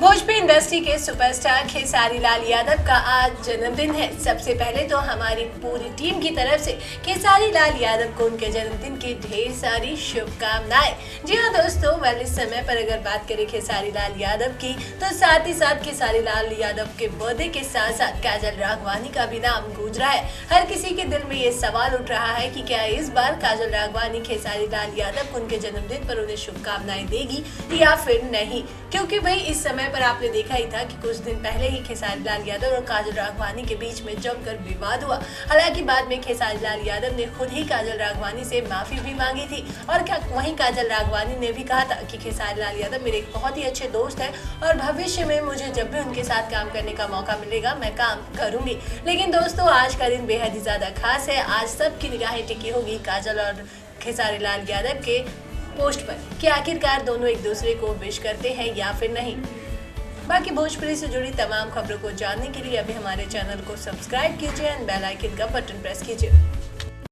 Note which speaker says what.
Speaker 1: Bhojpuri industry के superstar Khesari Lal Yadav का आज जन्मदिन है। सबसे पहले तो हमारी पूरी टीम की तरफ से खेसारी लाल यादव को उनके जन्मदिन की ढेर सारी शुभकामनाएं। जी हाँ दोस्तों, इस समय पर अगर बात करें खेसारी लाल यादव की, तो साथ ही साथ खेसारी लाल यादव के बर्थडे के साथ साथ काजल राघवानी का भी नाम गूंज रहा है। हर किसी के दिल में ये सवाल उठ रहा है कि क्या इस बार काजल राघवानी खेसारी लाल यादव को उनके जन्मदिन पर उन्हें शुभकामनाएं देगी या फिर नहीं, क्योंकि भाई इस समय पर आपने देखा ही था कि कुछ दिन पहले ही खेसारी लाल यादव और काजल राघवानी के बीच में जमकर विवाद हुआ। हालांकि बाद में खेसारी लाल यादव ने खुद ही काजल राघवानी से माफी भी मांगी थी और वहीं काजल राघवानी ने भी कहा था कि खेसारी लाल यादव मेरे एक बहुत ही अच्छे दोस्त हैं और भविष्य में मुझे जब भी उनके साथ काम करने का मौका मिलेगा मैं काम करूंगी। लेकिन दोस्तों, आज का दिन बेहद ही ज्यादा खास है। आज सबकी निगाहें टिकी होगी काजल और खेसारी लाल यादव के पोस्ट पर कि आखिरकार दोनों एक दूसरे को विश करते हैं या फिर नहीं। बाकी भोजपुरी से जुड़ी तमाम खबरों को जानने के लिए अभी हमारे चैनल को सब्सक्राइब कीजिए एंड बेल आइकन का बटन प्रेस कीजिए।